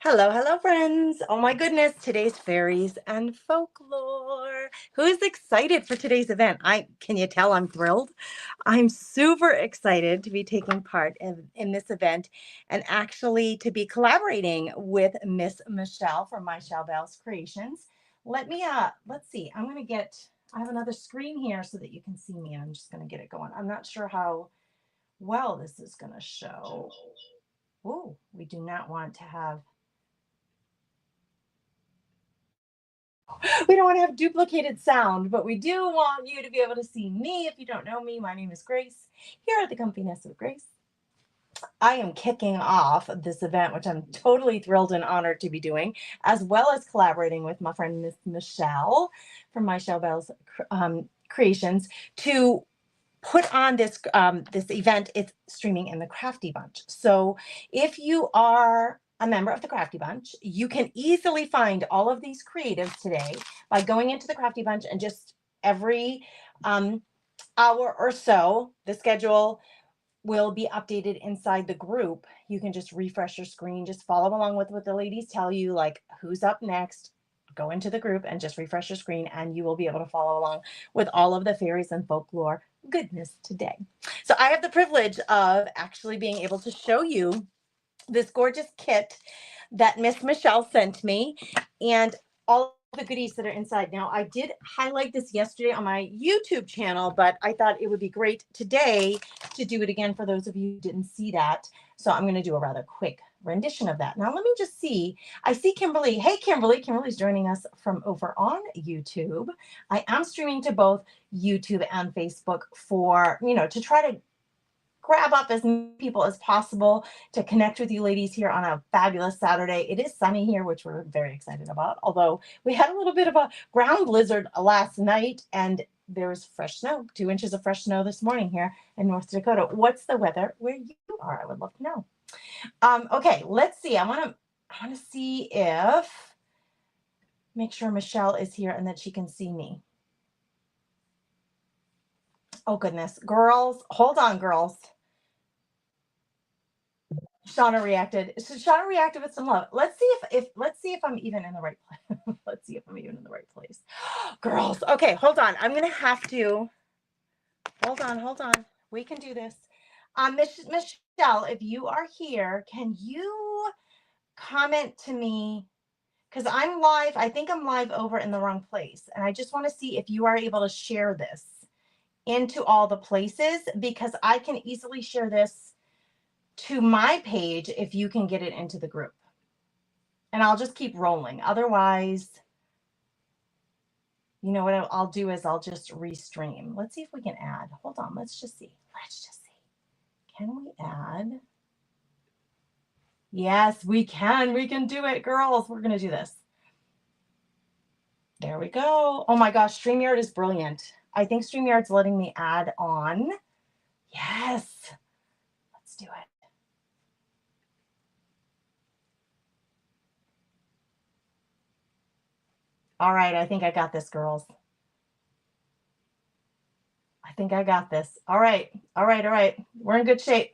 Hello, hello, friends. Oh my goodness, today's fairies and folklore. Who's excited for today's event? Can you tell I'm thrilled? I'm super excited to be taking part in this event and actually to be collaborating with Miss Michelle from My Shell Bells Creations. Let's see. I have another screen here so that you can see me. I'm just gonna get it going. I'm not sure how well this is gonna show. Oh, we do not want to have we don't want to have duplicated sound, but we do want you to be able to see me. If you don't know me, my name is Grace. Here at the Comfy Nest of Grace, I am kicking off this event, which I'm totally thrilled and honored to be doing, as well as collaborating with my friend Miss Michelle from My Shell Bells Creations to put on this event. It's streaming in the Crafty Bunch. So if you are a member of the Crafty Bunch, you can easily find all of these creatives today by going into the Crafty Bunch and just every hour or so, the schedule will be updated inside the group. You can just refresh your screen, just follow along with what the ladies tell you, like who's up next. Go into the group and just refresh your screen, and you will be able to follow along with all of the fairies and folklore goodness today. So I have the privilege of actually being able to show you this gorgeous kit that Miss Michelle sent me and all the goodies that are inside. Now, I did highlight this yesterday on my YouTube channel, but I thought it would be great today to do it again for those of you who didn't see that. So I'm going to do a rather quick rendition of that. Now, let me just see. I see Kimberly. Hey, Kimberly. Kimberly's joining us from over on YouTube. I am streaming to both YouTube and Facebook to try to grab up as many people as possible to connect with you ladies here on a fabulous Saturday. It is sunny here, which we're very excited about, although we had a little bit of a ground blizzard last night, and there's fresh snow, 2 inches of fresh snow this morning here in North Dakota. What's the weather where you are? I would love to know. Okay, let's see. I want to make sure Michelle is here and that she can see me. Oh goodness, girls, hold on, girls. Shauna reacted. So Shauna reacted with some love. Let's see if I'm even in the right place. Let's see if I'm even in the right place. Girls, okay, hold on. I'm gonna have to hold on. We can do this. Michelle, if you are here, can you comment to me? Because I'm live. I think I'm live over in the wrong place. And I just want to see if you are able to share this into all the places, because I can easily share this to my page if you can get it into the group. And I'll just keep rolling. Otherwise, you know what I'll do is I'll just restream. Let's see if we can add. Hold on. Let's just see. Can we add? Yes, we can. We can do it, girls. We're going to do this. There we go. Oh my gosh, StreamYard is brilliant. I think StreamYard's letting me add on. Yes. Let's do it. All right, I think I got this, girls. I think I got this. All right. We're in good shape.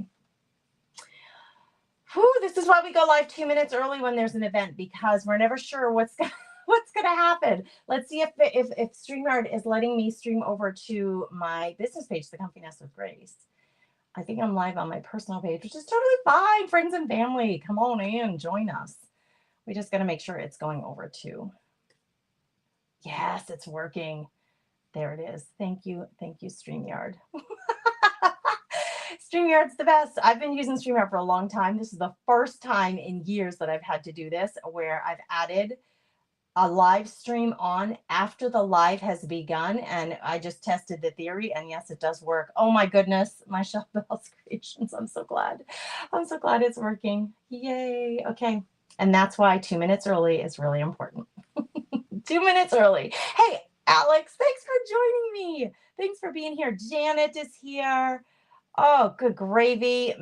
Whew, this is why we go live 2 minutes early when there's an event, because we're never sure what's going to happen. Let's see if StreamYard is letting me stream over to my business page, The Comfy Nest with Grace. I think I'm live on my personal page, which is totally fine. Friends and family, come on in, join us. We just got to make sure it's going over to. Yes, it's working. There it is. Thank you, StreamYard. StreamYard's the best. I've been using StreamYard for a long time. This is the first time in years that I've had to do this, where I've added a live stream on after the live has begun, and I just tested the theory, and yes, it does work. Oh my goodness, My Shell Bells Creations. I'm so glad it's working. Yay. Okay. And that's why 2 minutes early is really important. 2 minutes early. Hey, Alex, thanks for joining me. Thanks for being here. Janet is here. Oh, good gravy.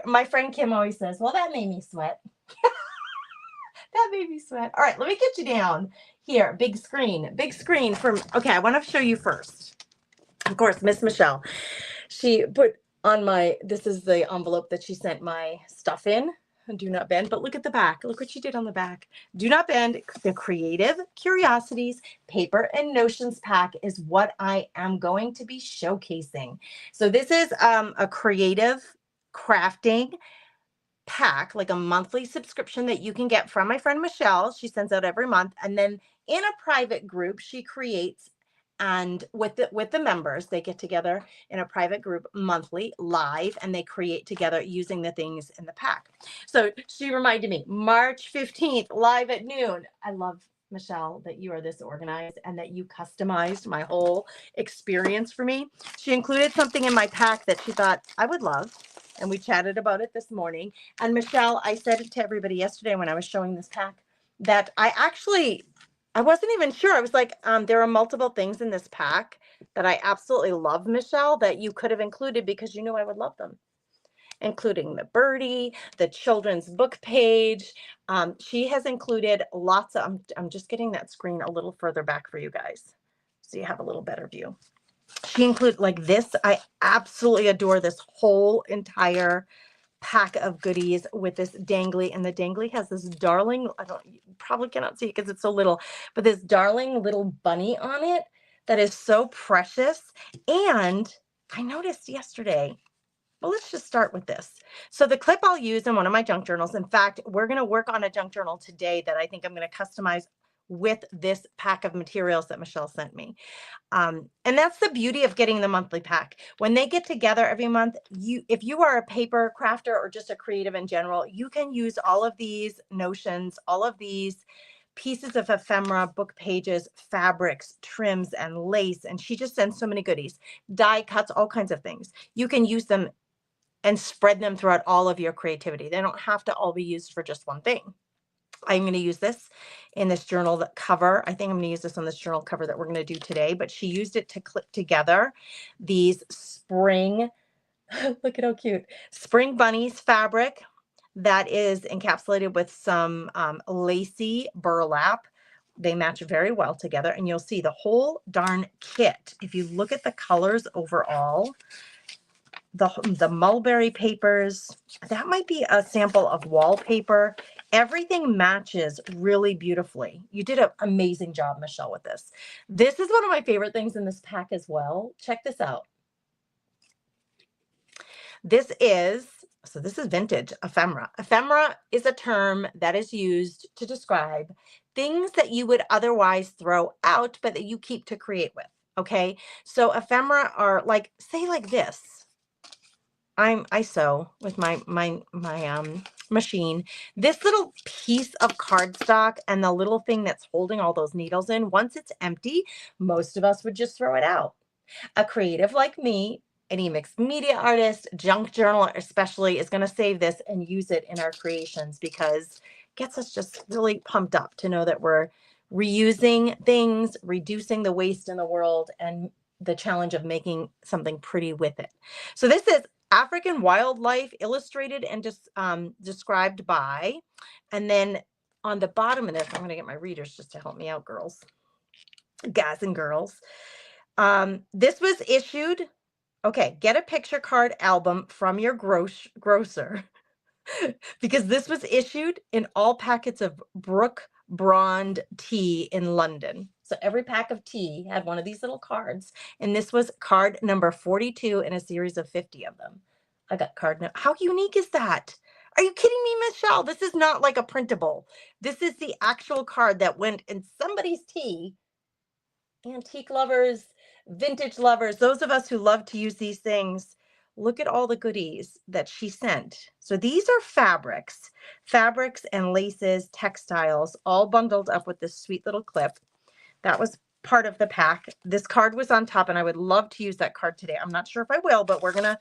My friend Kim always says, well, that made me sweat. That made me sweat. All right, let me get you down here. Big screen okay, I want to show you first. Of course, Miss Michelle, she put on this is the envelope that she sent my stuff in. Do not bend, but look at the back. Look what she did on the back. Do not bend. The Creative Curiosities Paper and Notions pack is what I am going to be showcasing. So this is a creative crafting pack, like a monthly subscription that you can get from my friend Michelle. She sends out every month, and then in a private group she creates, and with the members, they get together in a private group monthly live, and they create together using the things in the pack. So she reminded me, March 15th live at noon. I love, Michelle, that you are this organized and that you customized my whole experience for me. She included something in my pack that she thought I would love, and we chatted about it this morning. And Michelle, I said it to everybody yesterday when I was showing this pack that I wasn't even sure. I was like, there are multiple things in this pack that I absolutely love, Michelle, that you could have included because you knew I would love them, including the birdie, the children's book page. She has included lots of, I'm just getting that screen a little further back for you guys so you have a little better view. She included like this. I absolutely adore this whole entire pack of goodies with this dangly, and the dangly has this darling, you probably cannot see it because it's so little, but this darling little bunny on it that is so precious. And I noticed yesterday, well, let's just start with this. So the clip I'll use in one of my junk journals, in fact, we're going to work on a junk journal today that I think I'm going to customize with this pack of materials that Michelle sent me. And that's the beauty of getting the monthly pack. When they get together every month, if you are a paper crafter or just a creative in general, you can use all of these notions, all of these pieces of ephemera, book pages, fabrics, trims, and lace. And she just sends so many goodies, die cuts, all kinds of things. You can use them and spread them throughout all of your creativity. They don't have to all be used for just one thing. I'm going to use this in this journal cover. I think I'm going to use this on this journal cover that we're going to do today, but she used it to clip together these spring, look at how cute, spring bunnies fabric that is encapsulated with some lacy burlap. They match very well together, and you'll see the whole darn kit. If you look at the colors overall, the mulberry papers, that might be a sample of wallpaper. Everything matches really beautifully. You did an amazing job, Michelle, with this. This is one of my favorite things in this pack as well. Check this out. This is vintage ephemera. Ephemera is a term that is used to describe things that you would otherwise throw out, but that you keep to create with. Okay. So ephemera are like, say like this. I sew with my machine. This little piece of cardstock and the little thing that's holding all those needles in, once it's empty, most of us would just throw it out. A creative like me, any mixed media artist, junk journaler especially, is going to save this and use it in our creations because it gets us just really pumped up to know that we're reusing things, reducing the waste in the world, and the challenge of making something pretty with it. So this is African Wildlife, illustrated and just described by, and then on the bottom of this, I'm going to get my readers just to help me out, guys and girls. This was issued, okay, get a picture card album from your grocer because this was issued in all packets of Brook Brond tea in London. So every pack of tea had one of these little cards, and this was card number 42 in a series of 50 of them. I got card number. How unique is that? Are you kidding me, Michelle? This is not like a printable. This is the actual card that went in somebody's tea. Antique lovers, vintage lovers, those of us who love to use these things, look at all the goodies that she sent. So these are fabrics and laces, textiles, all bundled up with this sweet little clip. That was part of the pack. This card was on top, and I would love to use that card today. I'm not sure if I will, but we're gonna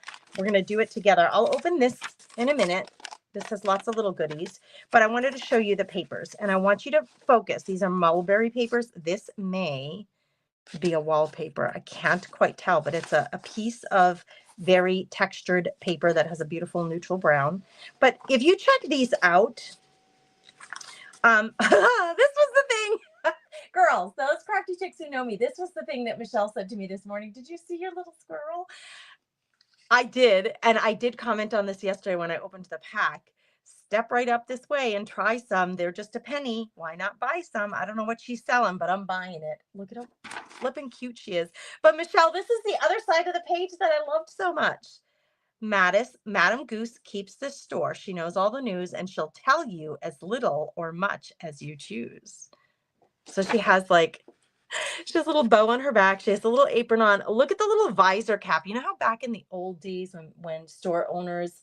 do it together. I'll open this in a minute. This has lots of little goodies, but I wanted to show you the papers, and I want you to focus. These are mulberry papers. This may be a wallpaper. I can't quite tell, but it's a piece of very textured paper that has a beautiful neutral brown. But if you check these out, this was the thing. Girls, those crafty chicks who know me, this was the thing that Michelle said to me this morning. Did you see your little squirrel? I did, and I did comment on this yesterday when I opened the pack. step right up this way and try some. They're just a penny. Why not buy some? I don't know what she's selling, but I'm buying it. Look at how flipping cute she is. But Michelle, this is the other side of the page that I loved so much. Madam Goose keeps the store. She knows all the news and she'll tell you as little or much as you choose. So she has she has a little bow on her back. She has a little apron on. Look at the little visor cap. You know how back in the old days when store owners,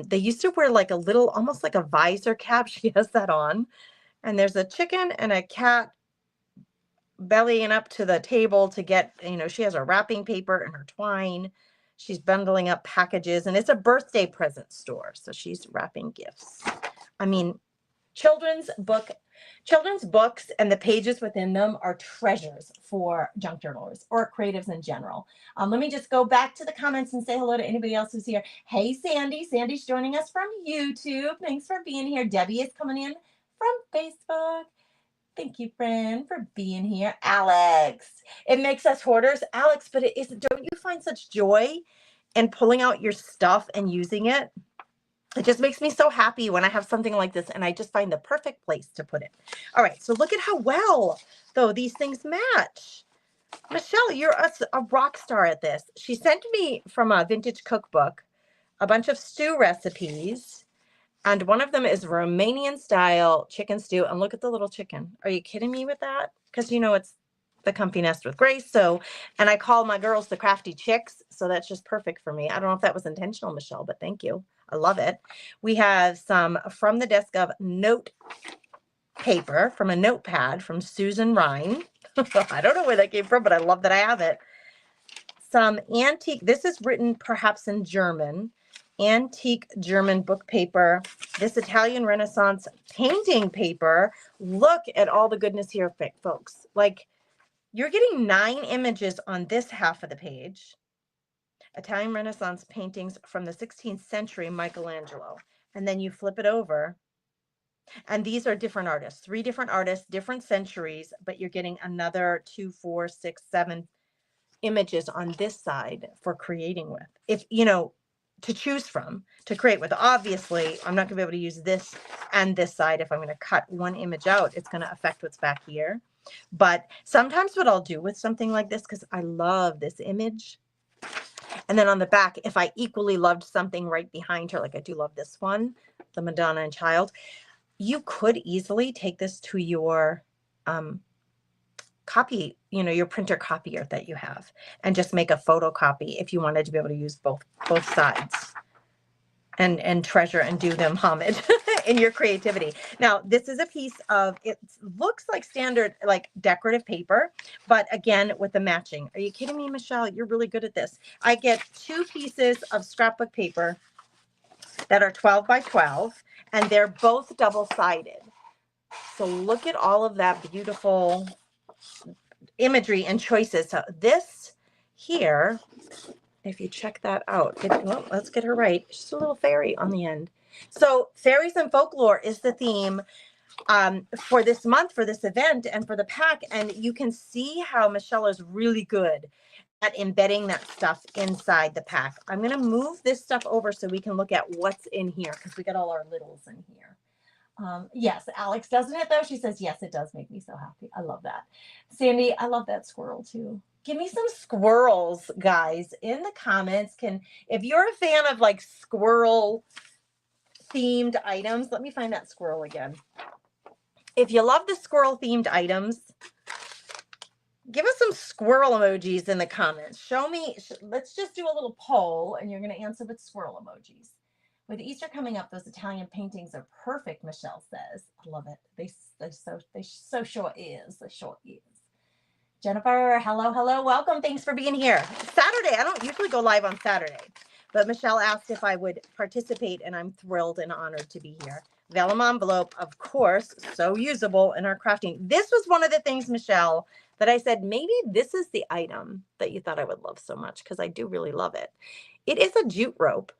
they used to wear like a little, almost like a visor cap. She has that on. And there's a chicken and a cat bellying up to the table to get, she has her wrapping paper and her twine. She's bundling up packages, and it's a birthday present store. So she's wrapping gifts. I mean, children's books and the pages within them are treasures for junk journalers or creatives in general. Let me just go back to the comments and say hello to anybody else who's here. Hey, Sandy. Sandy's joining us from YouTube. Thanks for being here. Debbie is coming in from Facebook. Thank you, friend, for being here. Alex, it makes us hoarders. Alex, but it isn't. Don't you find such joy in pulling out your stuff and using it? It just makes me so happy when I have something like this and I just find the perfect place to put it. All right, so look at how well, though, these things match. Michelle, you're a rock star at this. She sent me from a vintage cookbook a bunch of stew recipes. And one of them is Romanian style chicken stew. And look at the little chicken. Are you kidding me with that? Because it's the Comfy Nest with Grace. So, and I call my girls the crafty chicks. So that's just perfect for me. I don't know if that was intentional, Michelle, but thank you. I love it. We have some From the Desk of note paper from a notepad from Susan Rhine. I don't know where that came from, but I love that I have it. Some antique, this is written perhaps in German. Antique German book paper, this Italian Renaissance painting paper. Look at all the goodness here, folks. Like, you're getting 9 images on this half of the page. Italian Renaissance paintings from the 16th century, Michelangelo. And then you flip it over. And these are different artists, 3 different artists, different centuries, but you're getting another 2, 4, 6, 7 images on this side for creating with. If, to choose from, to create with. Obviously, I'm not going to be able to use this and this side. If I'm going to cut one image out, it's going to affect what's back here. But sometimes what I'll do with something like this, because I love this image, and then on the back, if I equally loved something right behind her, like I do love this one, the Madonna and Child, you could easily take this to your copy, your printer copier that you have, and just make a photocopy if you wanted to be able to use both sides and treasure and do them homage in your creativity. Now, this is a piece of, it looks like standard, like decorative paper, but again, with the matching. Are you kidding me, Michelle? You're really good at this. I get 2 pieces of scrapbook paper that are 12 by 12, and they're both double-sided. So look at all of that beautiful imagery and choices. So this here, if you check that out, let's get her right. She's a little fairy on the end. So fairies and folklore is the theme for this month, for this event, and for the pack. And you can see how Michelle is really good at embedding that stuff inside the pack. I'm going to move this stuff over so we can look at what's in here, because we got all our littles in here. Yes, Alex, doesn't it though? She says, yes, it does make me so happy. I love that. Sandy, I love that squirrel too. Give me some squirrels, guys, in the comments. If you're a fan of like squirrel themed items, let me find that squirrel again. If you love the squirrel themed items, give us some squirrel emojis in the comments. Show me, let's just do a little poll and you're going to answer with squirrel emojis. With Easter coming up, those Italian paintings are perfect, Michelle says. I love it. They so sure is. They sure is. Jennifer, hello. Welcome. Thanks for being here. Saturday. I don't usually go live on Saturday, but Michelle asked if I would participate, and I'm thrilled and honored to be here. Vellum envelope, of course, so usable in our crafting. This was one of the things, Michelle, that I said, maybe this is the item that you thought I would love so much, because I do really love it. It is a jute rope.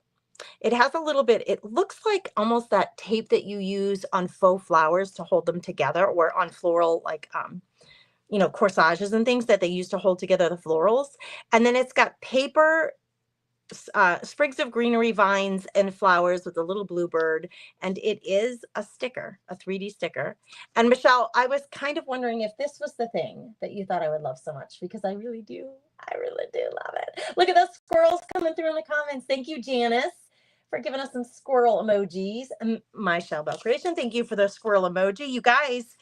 It has a little bit, it looks like almost that tape that you use on faux flowers to hold them together, or on floral, like, corsages and things that they use to hold together the florals. And then it's got paper sprigs of greenery, vines, and flowers with a little bluebird. And it is a sticker, a 3D sticker. And Michelle, I was kind of wondering if this was the thing that you thought I would love so much, because I really do. I really do love it. Look at those squirrels coming through in the comments. Thank you, Janice, for giving us some squirrel emojis. My Shell Bell Creation, thank you for the squirrel emoji. You guys,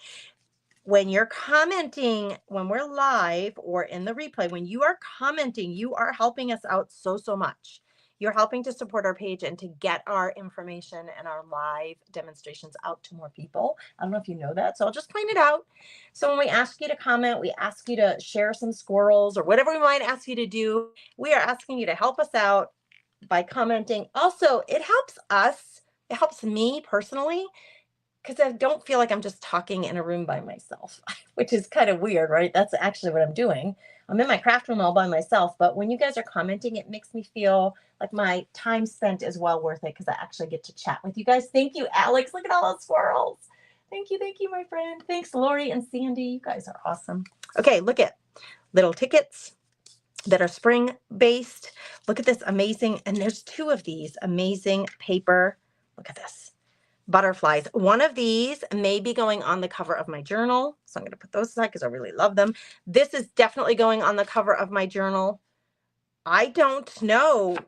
when you're commenting, when we're live or in the replay, when you are commenting, you are helping us out so, so much. You're helping to support our page and to get our information and our live demonstrations out to more people. I don't know if you know that, so I'll just point it out. So when we ask you to comment, we ask you to share some squirrels or whatever we might ask you to do, we are asking you to help us out by commenting. Also, it helps us, it helps me personally, because I don't feel like I'm just talking in a room by myself, which is kind of weird, right? That's actually what I'm doing. I'm in my craft room all by myself, but when you guys are commenting, it makes me feel like my time spent is well worth it, because I actually get to chat with you guys. Thank you, Alex. Look at all those squirrels. Thank you, my friend. Thanks, Lori and Sandy. You guys are awesome. Okay, look at little tickets that are spring based. Look at this amazing, and there's 2 of these amazing paper. Look at this. Butterflies. One of these may be going on the cover of my journal. So I'm going to put those aside because I really love them. This is definitely going on the cover of my journal. I don't know.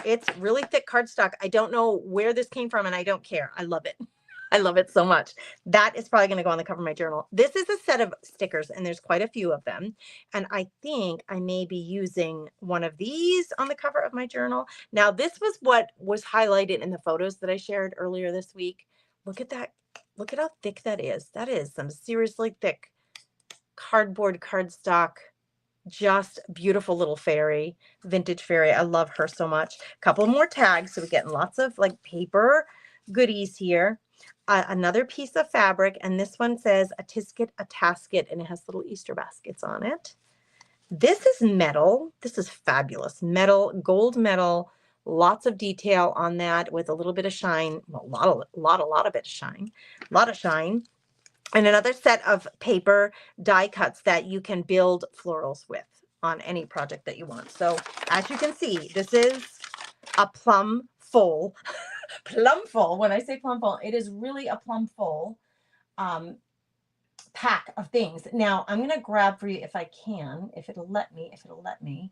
It's really thick cardstock. I don't know where this came from, and I don't care. I love it. I love it so much. That is probably going to go on the cover of my journal. This is a set of stickers, and there's quite a few of them. And I think I may be using one of these on the cover of my journal. Now, this was what was highlighted in the photos that I shared earlier this week. Look at that. Look at how thick that is. That is some seriously thick cardboard cardstock. Just beautiful little fairy, vintage fairy. I love her so much. A couple more tags, so we're getting lots of like paper goodies here. Another piece of fabric, and this one says a tisket, a tasket, and it has little Easter baskets on it. This is metal. This is fabulous. Metal, gold metal, lots of detail on that with a little bit of shine. Well, a lot of bit of shine. A lot of shine. And another set of paper die cuts that you can build florals with on any project that you want. So as you can see, this is a plum full. Plum full. When I say plum full, it is really a plum full pack of things. Now I'm going to grab for you, if I can, if it'll let me.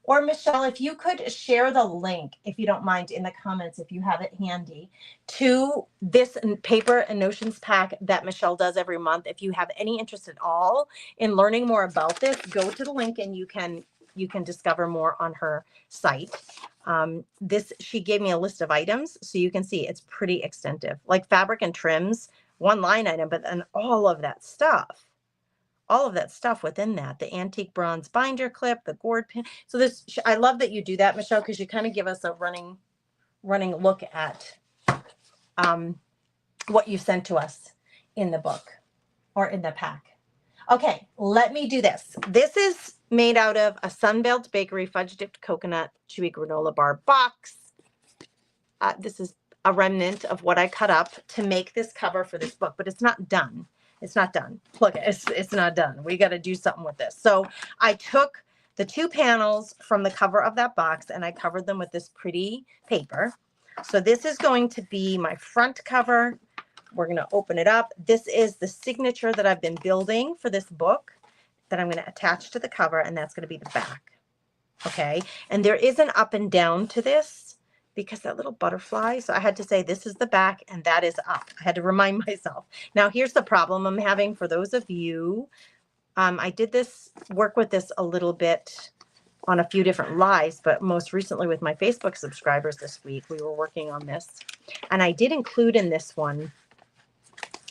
Or Michelle, if you could share the link, if you don't mind, in the comments, if you have it handy, to this paper and notions pack that Michelle does every month. If you have any interest at all in learning more about this, go to the link and you can discover more on her site. She gave me a list of items, so you can see it's pretty extensive, like fabric and trims, one line item, but then all of that stuff within that, the antique bronze binder clip, the gourd pin. So this, I love that you do that, Michelle, because you kind of give us a running look at what you sent to us in the book or in the pack. Okay, let me do this. This is made out of a Sunbelt Bakery fudge dipped coconut chewy granola bar box. This is a remnant of what I cut up to make this cover for this book, but it's not done. It's not done. Look, it's not done. We got to do something with this. So I took the 2 panels from the cover of that box and I covered them with this pretty paper. So this is going to be my front cover. We're going to open it up. This is the signature that I've been building for this book that I'm going to attach to the cover, and that's going to be the back. Okay. And there is an up and down to this, because that little butterfly, so I had to say this is the back and that is up. I had to remind myself. Now here's the problem I'm having for those of you. I did work with this a little bit on a few different lives, but most recently with my Facebook subscribers this week, we were working on this. And I did include in this one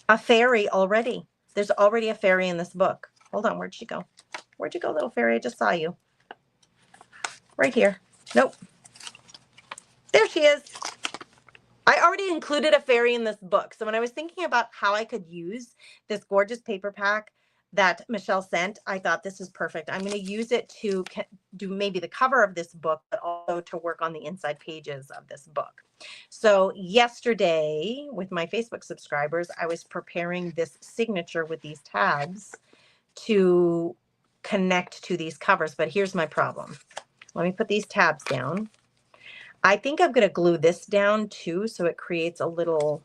a fairy already. There's already a fairy in this book. Hold on, where'd she go? Where'd you go, little fairy? I just saw you. Right here. Nope. There she is. I already included a fairy in this book. So when I was thinking about how I could use this gorgeous paper pack that Michelle sent, I thought this is perfect. I'm going to use it to do maybe the cover of this book, but also to work on the inside pages of this book. So yesterday with my Facebook subscribers, I was preparing this signature with these tags to connect to these covers. But here's my problem. Let me put these tabs down. I think I'm going to glue this down too, so it creates a little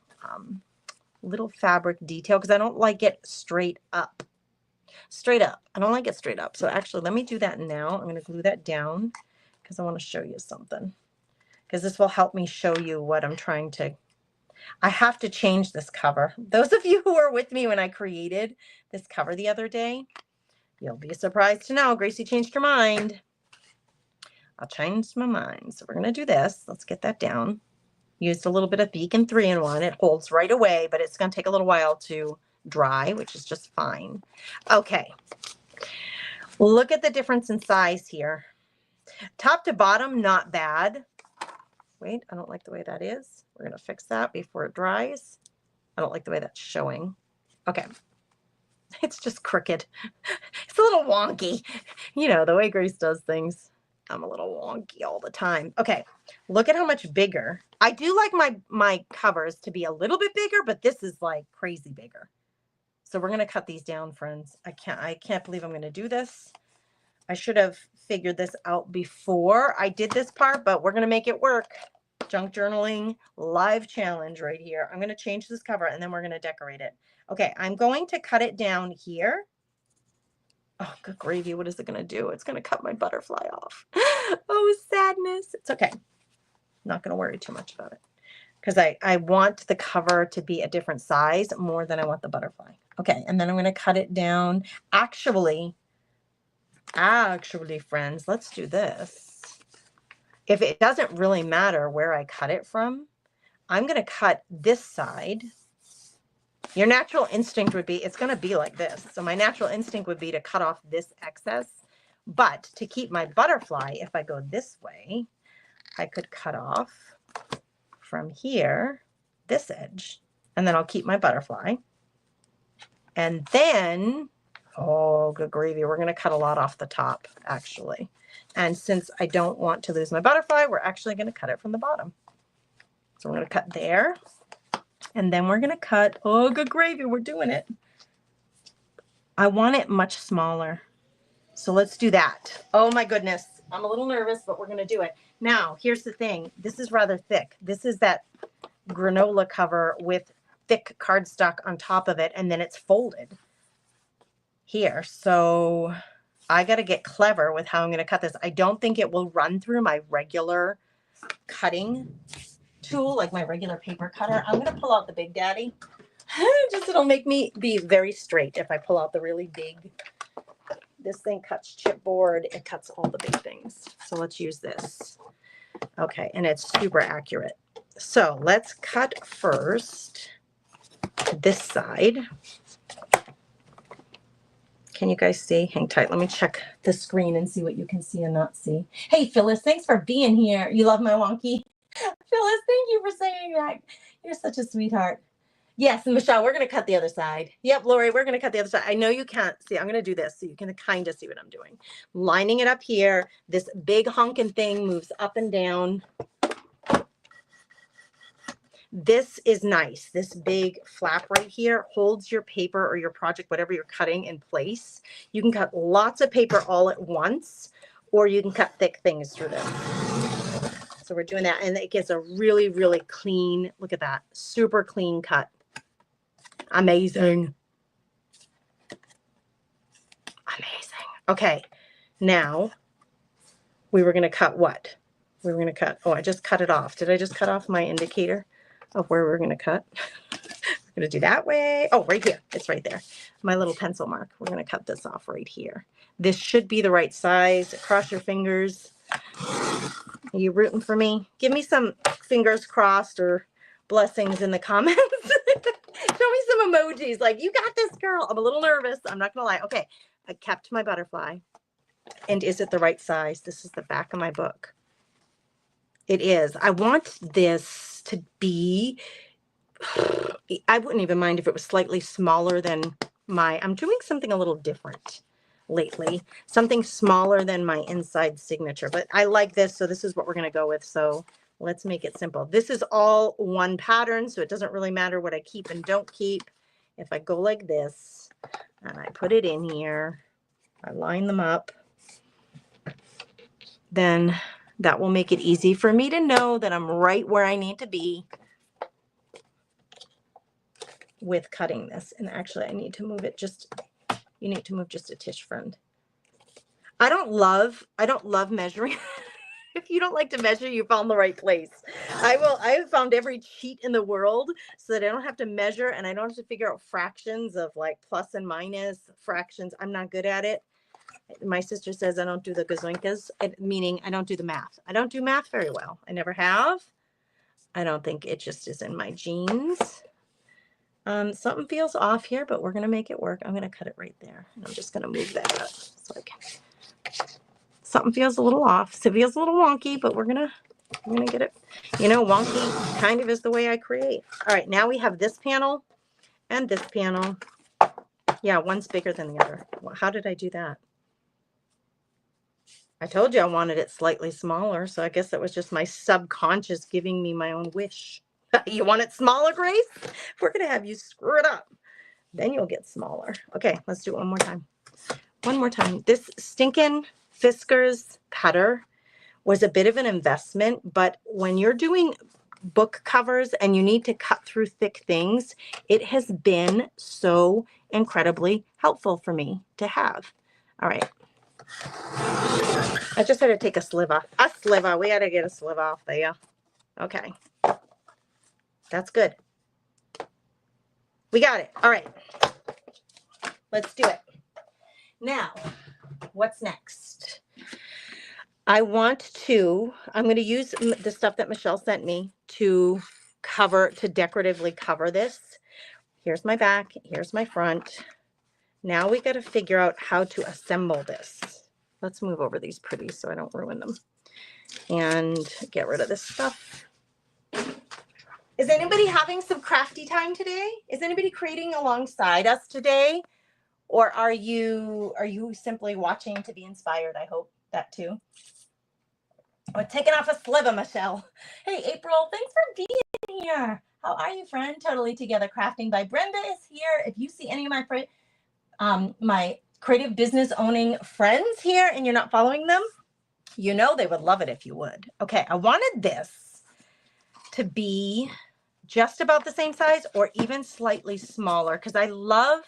fabric detail, because I don't like it straight up. I don't like it straight up. So actually, let me do that now. I'm going to glue that down because I want to show you something, because this will help me show you what I'm trying to. I have to change this cover. Those of you who were with me when I created this cover the other day, you'll be surprised to know Gracie changed her mind. I'll change my mind. So we're going to do this. Let's get that down. Used a little bit of Beacon 3-in-1. It holds right away, but it's going to take a little while to dry, which is just fine. Okay. Look at the difference in size here. Top to bottom, not bad. Wait, I don't like the way that is. We're going to fix that before it dries. I don't like the way that's showing. Okay. It's just crooked. It's a little wonky. You know, the way Grace does things. I'm a little wonky all the time. Okay, look at how much bigger. I do like my covers to be a little bit bigger, but this is like crazy bigger. So we're going to cut these down, friends. I can't believe I'm going to do this. I should have figured this out before I did this part, but we're going to make it work. Junk journaling live challenge right here. I'm going to change this cover and then we're going to decorate it. Okay, I'm going to cut it down here. Oh, good gravy. What is it going to do? It's going to cut my butterfly off. Oh, sadness. It's okay. I'm not going to worry too much about it, because I want the cover to be a different size more than I want the butterfly. Okay, and then I'm going to cut it down. Actually, friends, let's do this. If it doesn't really matter where I cut it from, I'm going to cut this side. Your natural instinct would be, it's going to be like this. So my natural instinct would be to cut off this excess. But to keep my butterfly, if I go this way, I could cut off from here, this edge, and then I'll keep my butterfly. And then, oh, good gravy, we're going to cut a lot off the top, actually. And since I don't want to lose my butterfly, we're actually going to cut it from the bottom. So we're going to cut there. And then we're going to cut, oh, good gravy, we're doing it. I want it much smaller. So let's do that. Oh my goodness. I'm a little nervous, but we're going to do it. Now, here's the thing. This is rather thick. This is that granola cover with thick cardstock on top of it, and then it's folded here. So I got to get clever with how I'm going to cut this. I don't think it will run through my regular cutting tool, like my regular paper cutter. I'm going to pull out the Big Daddy. Just it'll make me be very straight if I pull out the really big. This thing cuts chipboard. It cuts all the big things. So let's use this. Okay, and it's super accurate. So let's cut first this side. Can you guys see? Hang tight. Let me check the screen and see what you can see and not see. Hey, Phyllis, thanks for being here. You love my wonky? Phyllis, thank you for saying that. You're such a sweetheart. Yes, and Michelle, we're going to cut the other side. Yep, Lori, we're going to cut the other side. I know you can't see. I'm going to do this so you can kind of see what I'm doing. Lining it up here. This big honking thing moves up and down. This is nice. This big flap right here holds your paper or your project, whatever you're cutting, in place. You can cut lots of paper all at once, or you can cut thick things through this. So we're doing that, and it gets a really, really clean, look at that, super clean cut. Amazing. Amazing. Okay, now we were going to cut what? We were going to cut, oh, I just cut it off. Did I just cut off my indicator of where we're going to cut? We're going to do that way. Oh, right here. It's right there. My little pencil mark. We're going to cut this off right here. This should be the right size. Cross your fingers. Are you rooting for me? Give me some fingers crossed or blessings in the comments. Show me some emojis like, you got this, girl. I'm a little nervous. I'm not going to lie. Okay, I kept my butterfly. And is it the right size? This is the back of my book. It is. I want this to be, I wouldn't even mind if it was slightly smaller than I'm doing something a little different lately. Something smaller than my inside signature. But I like this, so this is what we're going to go with. So let's make it simple. This is all one pattern, so it doesn't really matter what I keep and don't keep. If I go like this, and I put it in here, I line them up, then That will make it easy for me to know that I'm right where I need to be with cutting this. And actually I need to move it just, you need to move just a tish, friend. I don't love measuring. If you don't like to measure, you found the right place. I have found every cheat in the world so that I don't have to measure and I don't have to figure out fractions of like plus and minus fractions. I'm not good at it. My sister says I don't do the gazoinkas, meaning I don't do the math. I don't do math very well. I never have. I don't think it just is in my genes. Something feels off here, but we're going to make it work. I'm going to cut it right there. And I'm just going to move that so I can. Something feels a little off. So it feels a little wonky, but we're going to get it. You know, wonky kind of is the way I create. All right, now we have this panel and this panel. Yeah, one's bigger than the other. Well, how did I do that? I told you I wanted it slightly smaller, so I guess that was just my subconscious giving me my own wish. You want it smaller, Grace? We're going to have you screw it up. Then you'll get smaller. Okay, let's do it one more time. One more time. This stinking Fiskars cutter was a bit of an investment, but when you're doing book covers and you need to cut through thick things, it has been so incredibly helpful for me to have. All right. I just had to take a sliver. A sliver. We got to get a sliver off there. Okay. That's good. We got it. All right. Let's do it. Now, what's next? I'm going to use the stuff that Michelle sent me to decoratively cover this. Here's my back. Here's my front. Now we got to figure out how to assemble this. Let's move over these pretties so I don't ruin them. And get rid of this stuff. Is anybody having some crafty time today? Is anybody creating alongside us today? Or are you simply watching to be inspired? I hope that too. We're taking off a sliver, Michelle. Hey, April, thanks for being here. How are you, friend? Totally Together Crafting by Brenda is here. If you see any of my creative business owning friends here and you're not following them, you know they would love it if you would. Okay, I wanted this to be just about the same size or even slightly smaller because I love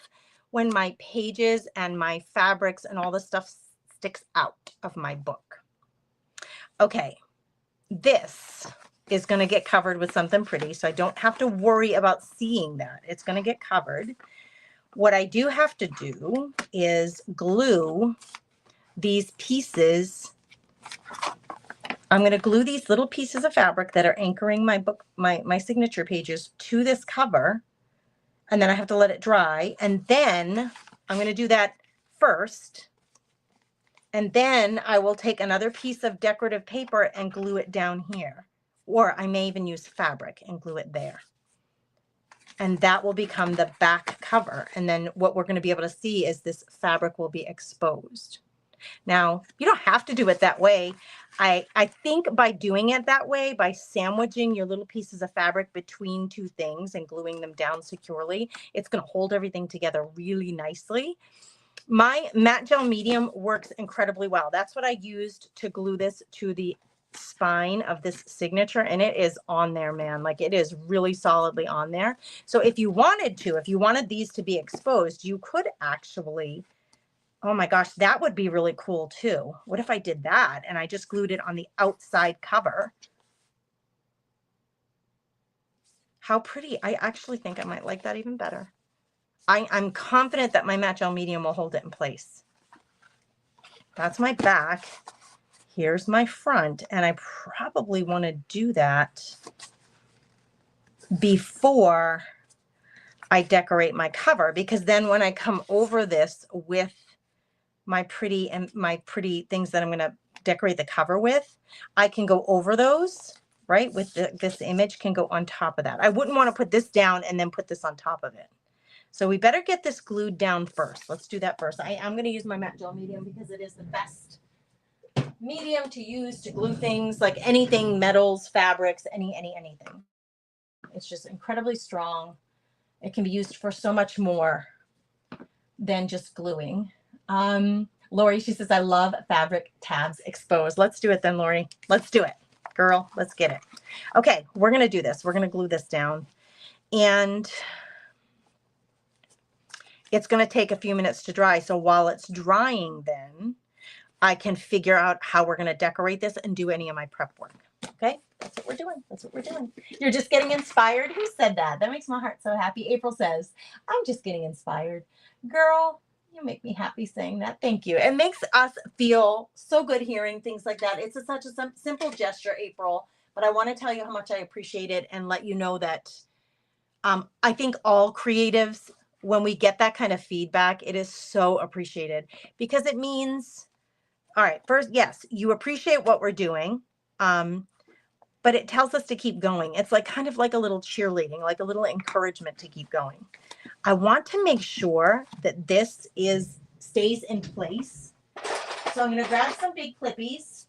when my pages and my fabrics and all the stuff sticks out of my book. Okay, this is going to get covered with something pretty, so I don't have to worry about seeing that. It's going to get covered. What I do have to do is glue these pieces. I'm going to glue these little pieces of fabric that are anchoring my book, my signature pages to this cover, and then I have to let it dry. And then I'm going to do that first. And then I will take another piece of decorative paper and glue it down here. Or I may even use fabric and glue it there. And that will become the back cover. And then what we're going to be able to see is this fabric will be exposed. Now, you don't have to do it that way. I think by doing it that way, by sandwiching your little pieces of fabric between two things and gluing them down securely, it's going to hold everything together really nicely. My matte gel medium works incredibly well. That's what I used to glue this to the spine of this signature, and it is on there, man. Like, it is really solidly on there. So if you wanted these to be exposed, you could actually, oh my gosh, that would be really cool too. What if I did that and I just glued it on the outside cover? How pretty. I actually think I might like that even better. I'm confident that my matte gel medium will hold it in place. That's my back. Here's my front, and I probably want to do that before I decorate my cover, because then when I come over this with my pretty things that I'm going to decorate the cover with, I can go over those, right? With this image can go on top of that. I wouldn't want to put this down and then put this on top of it. So we better get this glued down first. Let's do that first. I'm going to use my matte gel medium because it is the best medium to use to glue things, like anything, metals, fabrics, anything. It's just incredibly strong. It can be used for so much more than just gluing. Lori, she says, I love fabric tabs exposed. Let's do it then, Lori. Let's do it. Girl, let's get it. Okay, we're going to do this. We're going to glue this down. And it's going to take a few minutes to dry. So while it's drying then, I can figure out how we're going to decorate this and do any of my prep work. Okay, that's what we're doing. That's what we're doing. You're just getting inspired. Who said that? That makes my heart so happy. April says, I'm just getting inspired. Girl, you make me happy saying that. Thank you. It makes us feel so good hearing things like that. It's such a simple gesture, April, but I want to tell you how much I appreciate it and let you know that I think all creatives, when we get that kind of feedback, it is so appreciated because it means, all right, first, yes, you appreciate what we're doing, but it tells us to keep going. It's like kind of like a little cheerleading, like a little encouragement to keep going. I want to make sure that this stays in place. So I'm going to grab some big clippies.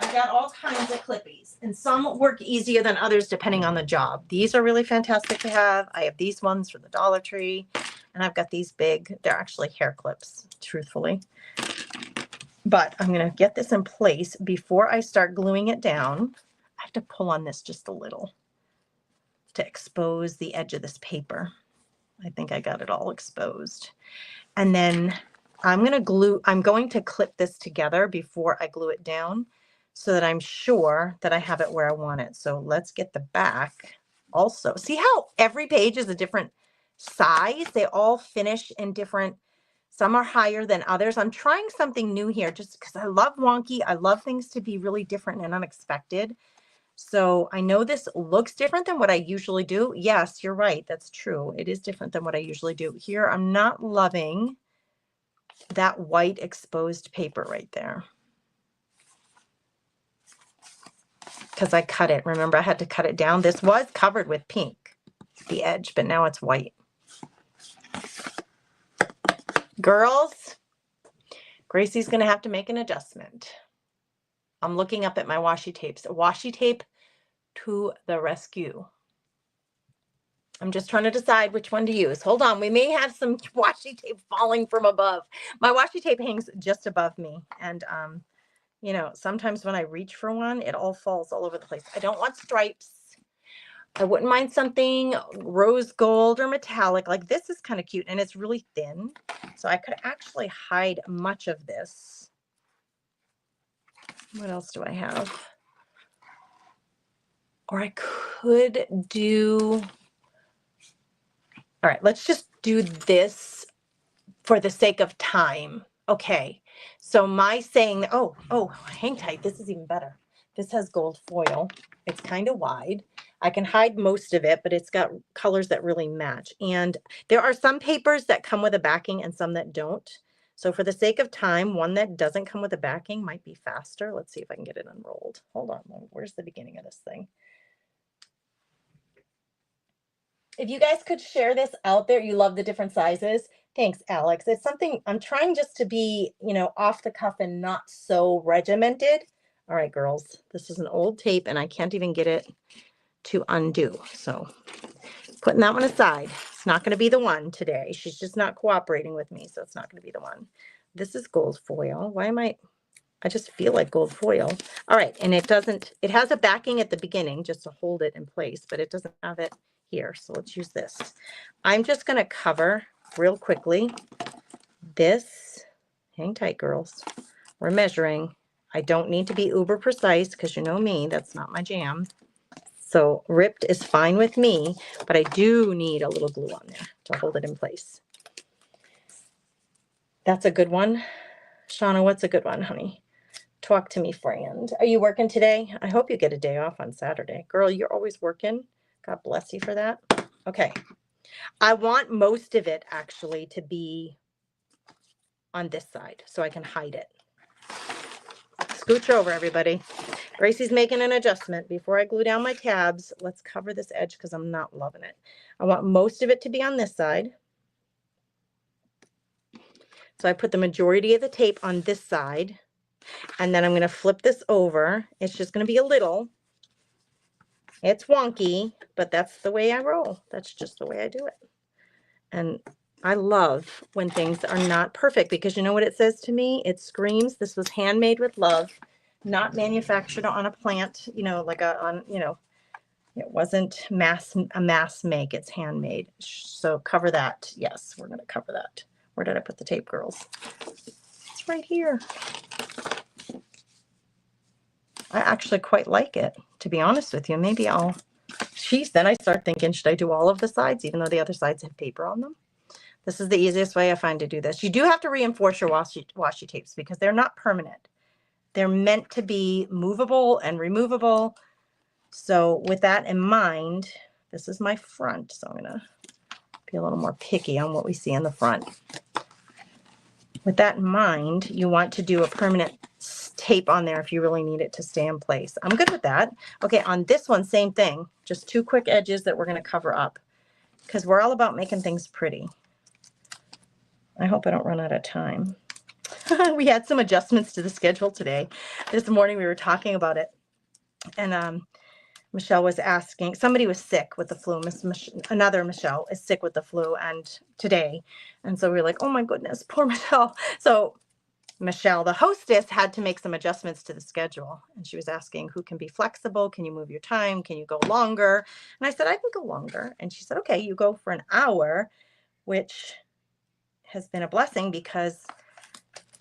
I've got all kinds of clippies, and some work easier than others depending on the job. These are really fantastic to have. I have these ones from the Dollar Tree, and I've got these big. They're actually hair clips, truthfully. But I'm going to get this in place before I start gluing it down. I have to pull on this just a little to expose the edge of this paper. I think I got it all exposed. And then I'm going to clip this together before I glue it down so that I'm sure that I have it where I want it. So let's get the back also. See how every page is a different size? They all finish in different, some are higher than others. I'm trying something new here just because I love wonky. I love things to be really different and unexpected. So I know this looks different than what I usually do. Yes, you're right. That's true. It is different than what I usually do. Here, I'm not loving that white exposed paper right there because I cut it. Remember, I had to cut it down. This was covered with pink, the edge, but now it's white. Girls, Gracie's going to have to make an adjustment. I'm looking up at my washi tapes. Washi tape to the rescue. I'm just trying to decide which one to use. Hold on. We may have some washi tape falling from above. My washi tape hangs just above me. And, you know, sometimes when I reach for one, it all falls all over the place. I don't want stripes. I wouldn't mind something rose gold or metallic. Like this is kind of cute and it's really thin. So I could actually hide much of this. What else do I have? Or I could do... All right, let's just do this for the sake of time. Okay, so my saying, oh, hang tight. This is even better. This has gold foil. It's kind of wide. I can hide most of it, but it's got colors that really match. And there are some papers that come with a backing and some that don't. So for the sake of time, one that doesn't come with a backing might be faster. Let's see if I can get it unrolled. Hold on, where's the beginning of this thing? If you guys could share this out there, you love the different sizes. Thanks, Alex. It's something I'm trying just to be, you know, off the cuff and not so regimented. All right, girls, this is an old tape and I can't even get it to undo. So putting that one aside, it's not going to be the one today. She's just not cooperating with me. So it's not going to be the one. This is gold foil. Why am I just feel like gold foil. All right. And it has a backing at the beginning just to hold it in place, but it doesn't have it here. So let's use this. I'm just going to cover real quickly this. Hang tight, girls. We're measuring. I don't need to be uber precise because you know me, that's not my jam. So ripped is fine with me, but I do need a little glue on there to hold it in place. That's a good one. Shauna, what's a good one, honey? Talk to me, friend. Are you working today? I hope you get a day off on Saturday. Girl, you're always working. God bless you for that. Okay. I want most of it actually to be on this side so I can hide it. Scooch over, everybody. Gracie's making an adjustment. Before I glue down my tabs, let's cover this edge because I'm not loving it. I want most of it to be on this side. So I put the majority of the tape on this side. And then I'm going to flip this over. It's just going to be a little. It's wonky, but that's the way I roll. That's just the way I do it. And I love when things are not perfect because you know what it says to me? It screams, this was handmade with love, not manufactured on a plant, you know, like it wasn't a mass make, it's handmade. So cover that. Yes, we're going to cover that. Where did I put the tape, girls? It's right here. I actually quite like it, to be honest with you. Maybe then I start thinking, should I do all of the sides, even though the other sides have paper on them? This is the easiest way I find to do this. You do have to reinforce your washi tapes because they're not permanent. They're meant to be movable and removable. So with that in mind, this is my front. So I'm going to be a little more picky on what we see in the front. With that in mind, you want to do a permanent tape on there if you really need it to stay in place. I'm good with that. Okay, on this one, same thing. Just 2 quick edges that we're going to cover up because we're all about making things pretty. I hope I don't run out of time. We had some adjustments to the schedule today. This morning we were talking about it, and Michelle was asking, somebody was sick with the flu. Another Michelle is sick with the flu and today. And so we were like, oh my goodness, poor Michelle. So Michelle, the hostess, had to make some adjustments to the schedule. And she was asking who can be flexible. Can you move your time? Can you go longer? And I said, I can go longer. And she said, okay, you go for an hour, which has been a blessing because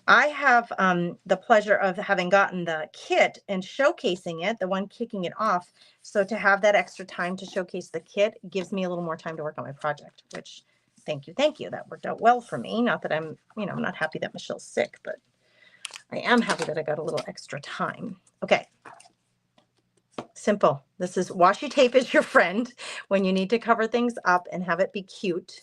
I have the pleasure of having gotten the kit and showcasing it, the one kicking it off. So to have that extra time to showcase the kit gives me a little more time to work on my project, which thank you. That worked out well for me. Not that I'm not happy that Michelle's sick, but I am happy that I got a little extra time. Okay. Simple. This is washi tape is your friend when you need to cover things up and have it be cute.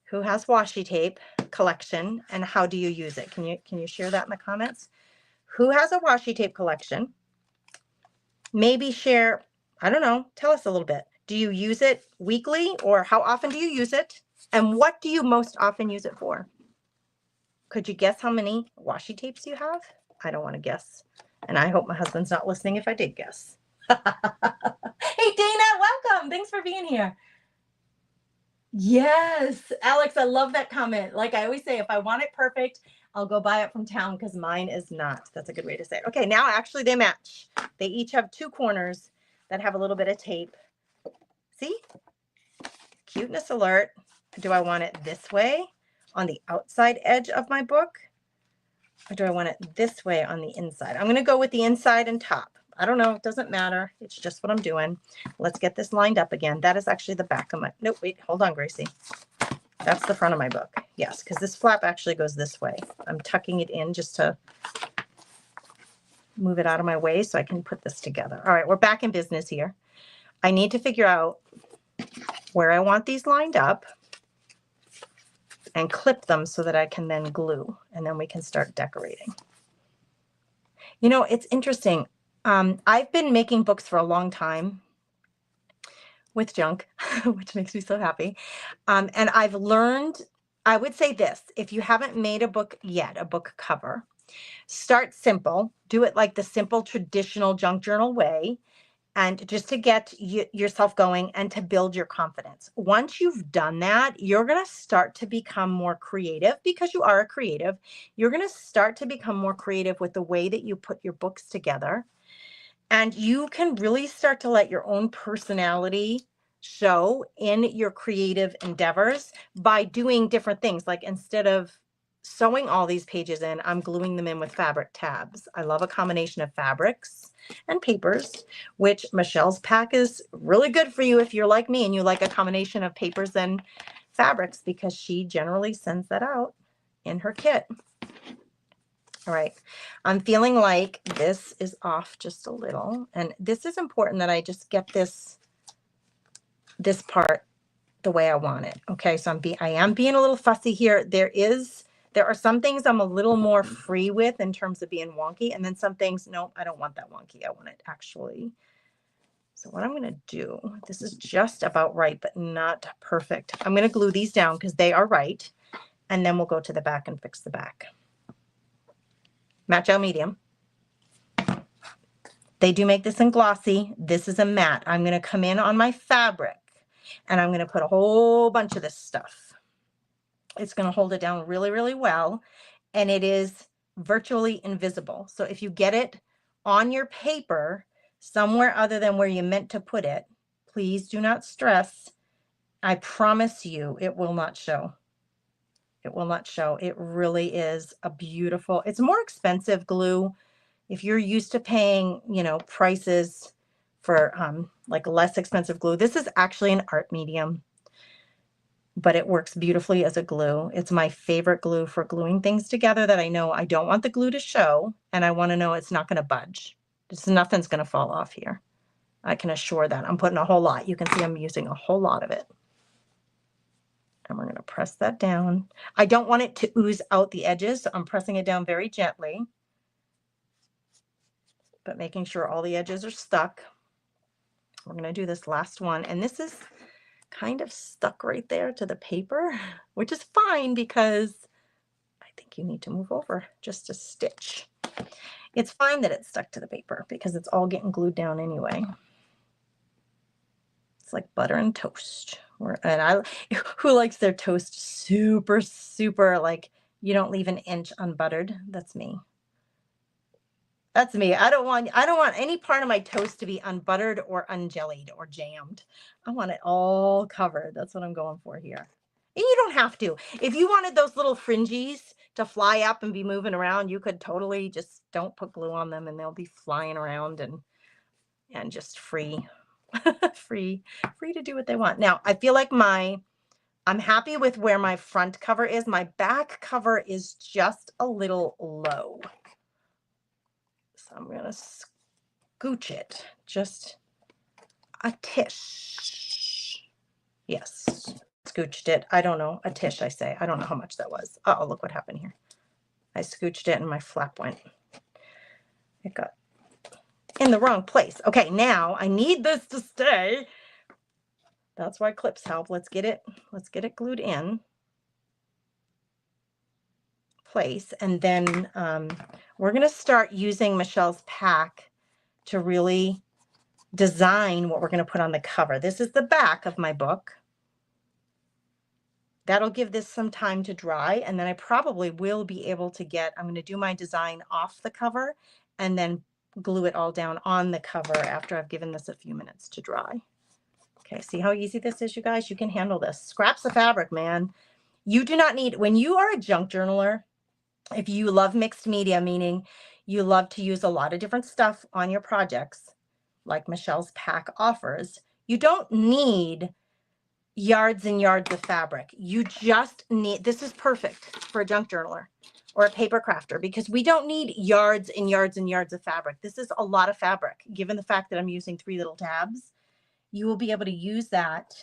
Who has washi tape collection and how do you use it? Can you share that in the comments? Who has a washi tape collection? Maybe share, I don't know, tell us a little bit. Do you use it weekly or how often do you use it? And what do you most often use it for? Could you guess how many washi tapes you have? I don't want to guess. And I hope my husband's not listening if I did guess. Hey, Dana, welcome. Thanks for being here. Yes, Alex, I love that comment. Like I always say, if I want it perfect, I'll go buy it from town because mine is not. That's a good way to say it. Okay, now actually they match. They each have 2 corners that have a little bit of tape. See? Cuteness alert. Do I want it this way on the outside edge of my book? Or do I want it this way on the inside? I'm going to go with the inside and top. I don't know. It doesn't matter. It's just what I'm doing. Let's get this lined up again. That is actually the back of my, nope, wait, hold on, Gracie. That's the front of my book. Yes, because this flap actually goes this way. I'm tucking it in just to move it out of my way so I can put this together. All right, we're back in business here. I need to figure out where I want these lined up and clip them so that I can then glue, and then we can start decorating. You know, it's interesting. I've been making books for a long time with junk, which makes me so happy. And I've learned, I would say this, if you haven't made a book yet, a book cover, start simple, do it like the simple traditional junk journal way, and just to get yourself going and to build your confidence. Once you've done that, you're going to start to become more creative because you are a creative. You're going to start to become more creative with the way that you put your books together. And you can really start to let your own personality show in your creative endeavors by doing different things. Like instead of sewing all these pages in, I'm gluing them in with fabric tabs. I love a combination of fabrics and papers, which Michelle's pack is really good for you if you're like me and you like a combination of papers and fabrics because she generally sends that out in her kit. All right, I'm feeling like this is off just a little, and this is important that I just get this part the way I want it. Okay, so I am being a little fussy here. There are some things I'm a little more free with in terms of being wonky, and then some things, no, I don't want that wonky. I want it actually. So what I'm going to do, this is just about right, but not perfect. I'm going to glue these down because they are right, and then we'll go to the back and fix the back. Match out medium. They do make this in glossy. This is a matte. I'm going to come in on my fabric and I'm going to put a whole bunch of this stuff. It's going to hold it down really, really well. And it is virtually invisible. So if you get it on your paper somewhere other than where you meant to put it, please do not stress. I promise you it will not show. It will not show. It really is a beautiful, it's more expensive glue. If you're used to paying, you know, prices for like less expensive glue, this is actually an art medium, but it works beautifully as a glue. It's my favorite glue for gluing things together that I know I don't want the glue to show, and I want to know it's not going to budge. Just nothing's going to fall off here. I can assure that. I'm putting a whole lot. You can see I'm using a whole lot of it. And we're going to press that down. I don't want it to ooze out the edges, so I'm pressing it down very gently, but making sure all the edges are stuck. We're going to do this last one, and this is kind of stuck right there to the paper, which is fine because I think you need to move over just a stitch. It's fine that it's stuck to the paper because it's all getting glued down anyway. It's like butter and toast. Who likes their toast super, super, like you don't leave an inch unbuttered? That's me. That's me. I don't want any part of my toast to be unbuttered or unjellied or jammed. I want it all covered. That's what I'm going for here. And you don't have to. If you wanted those little fringies to fly up and be moving around, you could totally just don't put glue on them and they'll be flying around and just free. free to do what they want. Now, I feel like I'm happy with where my front cover is. My back cover is just a little low. So I'm going to scooch it just a tish. Yes, scooched it. I don't know, a tish I say. I don't know how much that was. Uh-oh, look what happened here. I scooched it and my flap went. It got in the wrong place. Okay, now I need this to stay. That's why clips help. Let's get it glued in place. And then we're going to start using Michelle's pack to really design what we're going to put on the cover. This is the back of my book. That'll give this some time to dry, and then I probably will be able to I'm going to do my design off the cover and then glue it all down on the cover after I've given this a few minutes to dry. Okay, see how easy this is, you guys? You can handle this. Scraps of fabric, man. You do not need, when you are a junk journaler, if you love mixed media, meaning you love to use a lot of different stuff on your projects, like Michelle's pack offers, you don't need yards and yards of fabric. You just need, this is perfect for a junk journaler or a paper crafter because we don't need yards and yards and yards of fabric. This is a lot of fabric. Given the fact that I'm using 3 little tabs, you will be able to use that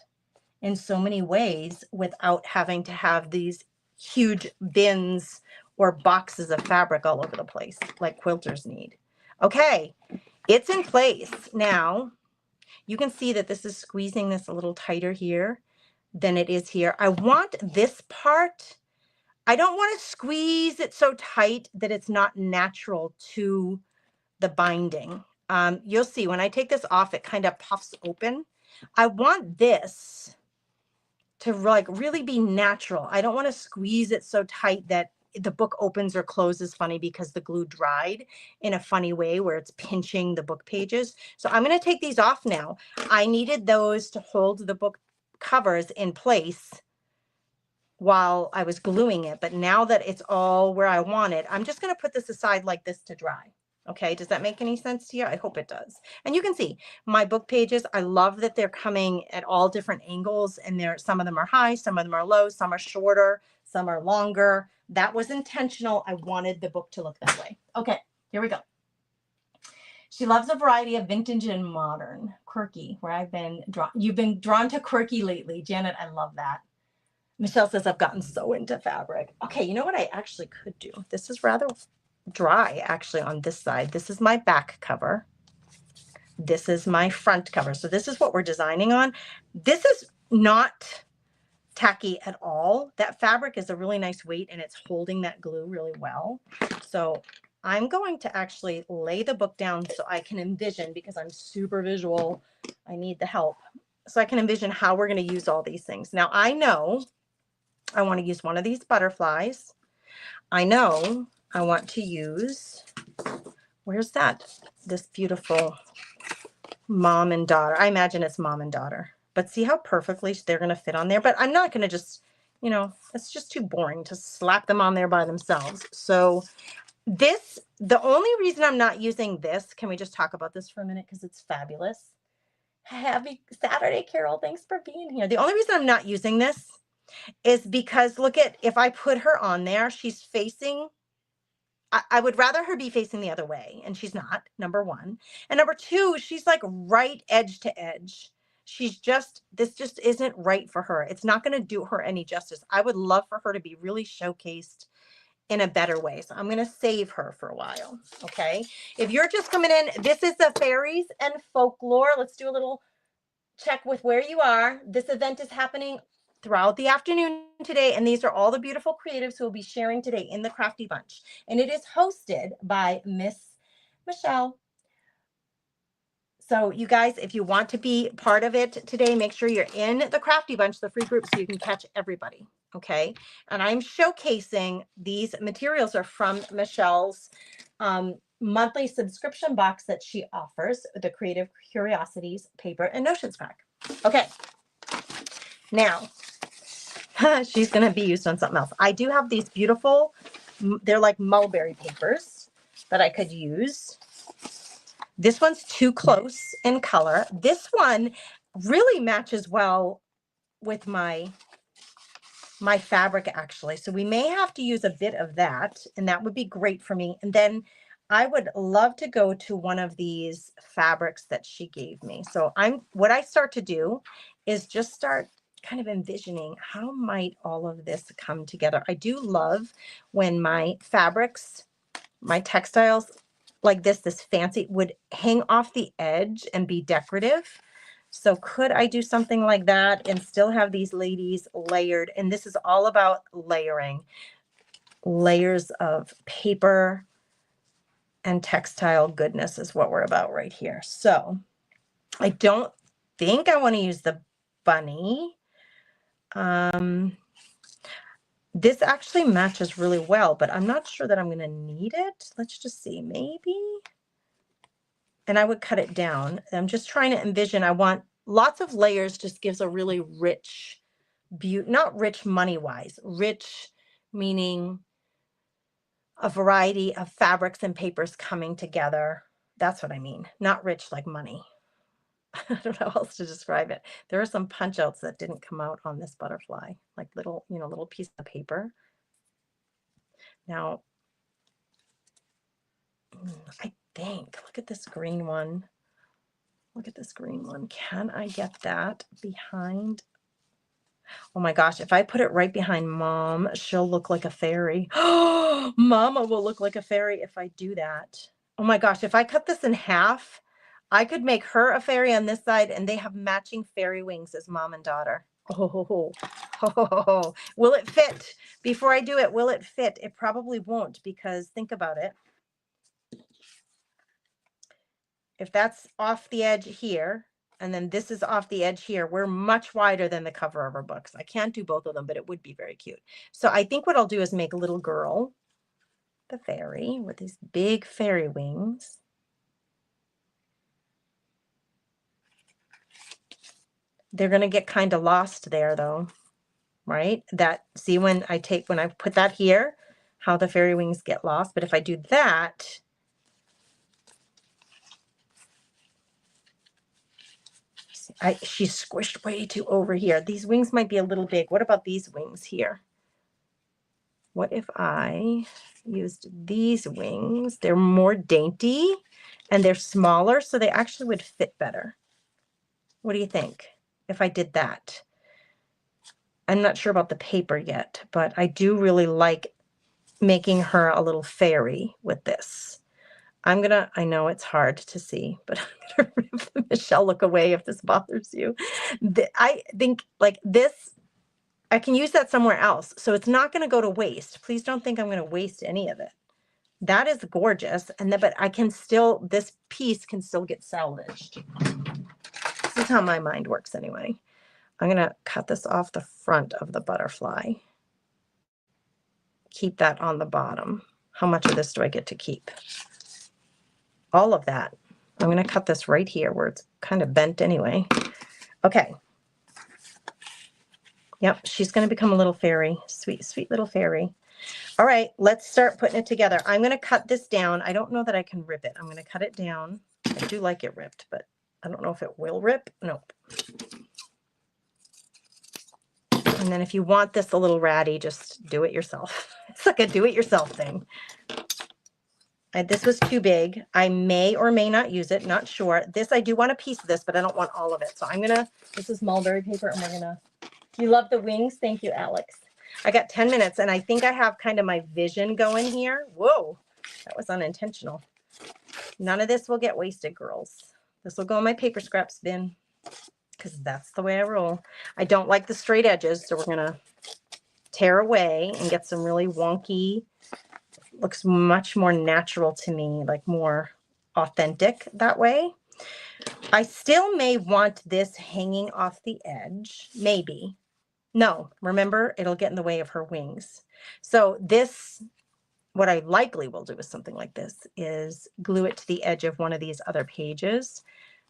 in so many ways without having to have these huge bins or boxes of fabric all over the place like quilters need. Okay, it's in place. Now you can see that this is squeezing this a little tighter here than it is here. I want this part, I don't want to squeeze it so tight that it's not natural to the binding. You'll see when I take this off, it kind of puffs open. I want this to like really be natural. I don't want to squeeze it so tight that the book opens or closes funny because the glue dried in a funny way where it's pinching the book pages. So I'm going to take these off now. I needed those to hold the book covers in place while I was gluing it. But now that it's all where I want it, I'm just going to put this aside like this to dry. Okay, does that make any sense to you? I hope it does. And you can see my book pages, I love that they're coming at all different angles, and some of them are high, some of them are low, some are shorter, some are longer. That was intentional. I wanted the book to look that way. Okay, here we go. She loves a variety of vintage and modern. Quirky, where I've been drawn. You've been drawn to quirky lately. Janet, I love that. Michelle says I've gotten so into fabric. Okay, you know what I actually could do? This is rather dry actually on this side. This is my back cover. This is my front cover. So this is what we're designing on. This is not tacky at all. That fabric is a really nice weight and it's holding that glue really well. So I'm going to actually lay the book down so I can envision, because I'm super visual, I need the help. So I can envision how we're going to use all these things. Now I know I want to use one of these butterflies. I know I want to use, where's that? This beautiful mom and daughter. I imagine it's mom and daughter. But see how perfectly they're going to fit on there. But I'm not going to just, you know, it's just too boring to slap them on there by themselves. So this, the only reason I'm not using this, can we just talk about this for a minute? Because it's fabulous. Happy Saturday, Carol. Thanks for being here. The only reason I'm not using this is because look at, if I put her on there, she's facing, I would rather her be facing the other way, and she's not, number one. And number two, she's like right edge to edge. She's just, this just isn't right for her. It's not going to do her any justice. I would love for her to be really showcased in a better way. So I'm going to save her for a while. Okay. If you're just coming in, this is the Fairies and Folklore. Let's do a little check with where you are. This event is happening throughout the afternoon today, and these are all the beautiful creatives who will be sharing today in the Crafty Bunch. And it is hosted by Miss Michelle. So you guys, if you want to be part of it today, make sure you're in the Crafty Bunch, the free group, so you can catch everybody. Okay. And I'm showcasing these materials are from Michelle's monthly subscription box that she offers, the Creative Curiosities paper and notions pack. Okay. Now, she's going to be used on something else. I do have these beautiful, they're like mulberry papers that I could use. This one's too close in color. This one really matches well with my fabric, actually. So we may have to use a bit of that, and that would be great for me. And then I would love to go to one of these fabrics that she gave me. So what I start to do is just start kind of envisioning how might all of this come together. I do love when my fabrics, my textiles like this fancy would hang off the edge and be decorative. So could I do something like that and still have these ladies layered? And this is all about layering. Layers of paper and textile goodness is what we're about right here. So I don't think I want to use the bunny. This actually matches really well, but I'm not sure that I'm going to need it. Let's just see, maybe. And I would cut it down. I'm just trying to envision. I want lots of layers, just gives a really rich beauty, not rich money-wise, rich meaning a variety of fabrics and papers coming together. That's what I mean. Not rich like money. I don't know how else to describe it. There are some punch outs that didn't come out on this butterfly, like little, little piece of paper. Now, I think, look at this green one. Look at this green one. Can I get that behind? Oh my gosh, if I put it right behind Mom, she'll look like a fairy. Mama will look like a fairy if I do that. Oh my gosh, if I cut this in half, I could make her a fairy on this side, and they have matching fairy wings as mom and daughter. Oh, will it fit? Before I do it, will it fit? It probably won't, because think about it. If that's off the edge here, and then this is off the edge here, we're much wider than the cover of our books. I can't do both of them, but it would be very cute. So I think what I'll do is make a little girl, the fairy, with these big fairy wings. They're going to get kind of lost there though, right? See when I put that here, how the fairy wings get lost. But if I do that, she's squished way too over here. These wings might be a little big. What about these wings here? What if I used these wings? They're more dainty and they're smaller, so they actually would fit better. What do you think if I did that? I'm not sure about the paper yet, but I do really like making her a little fairy with this. I know it's hard to see, but I'm going to have Michelle look away if this bothers you. I think like this, I can use that somewhere else. So it's not going to go to waste. Please don't think I'm going to waste any of it. That is gorgeous. But I can still, this piece can still get salvaged. This is how my mind works anyway. I'm going to cut this off the front of the butterfly. keep that on the bottom. How much of this do I get to keep? All of that. I'm going to cut this right here where it's kind of bent anyway. Okay. Yep, she's going to become a little fairy. Sweet, sweet little fairy. All right, let's start putting it together. I'm going to cut this down. I don't know that I can rip it. I'm going to cut it down. I do like it ripped, but I don't know if it will rip. Nope. And then if you want this a little ratty, just do it yourself. It's like a do-it-yourself thing. This was too big. I may or may not use it, not sure. This, I do want a piece of this, but I don't want all of it. So I'm going to, this is mulberry paper, and we're going to, you love the wings? Thank you, Alex. I got 10 minutes, and I think I have kind of my vision going here. Whoa, that was unintentional. None of this will get wasted, girls. This will go in my paper scraps bin because that's the way I roll. I don't like the straight edges, so we're going to tear away and get some really wonky, looks much more natural to me, like more authentic that way. I still may want this hanging off the edge, maybe. No, remember, it'll get in the way of her wings. So this, what I likely will do with something like this is glue it to the edge of one of these other pages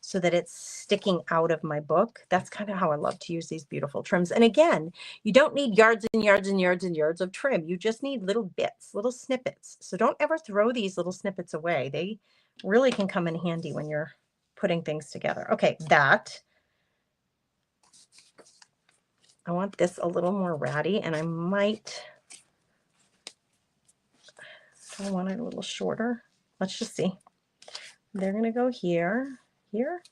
so that it's sticking out of my book. That's kind of how I love to use these beautiful trims. And again, you don't need yards and yards and yards and yards of trim. You just need little bits, little snippets. So don't ever throw these little snippets away. They really can come in handy when you're putting things together. Okay, that. I want this a little more ratty, and I might, I want it a little shorter. Let's just see. They're going to go here, here.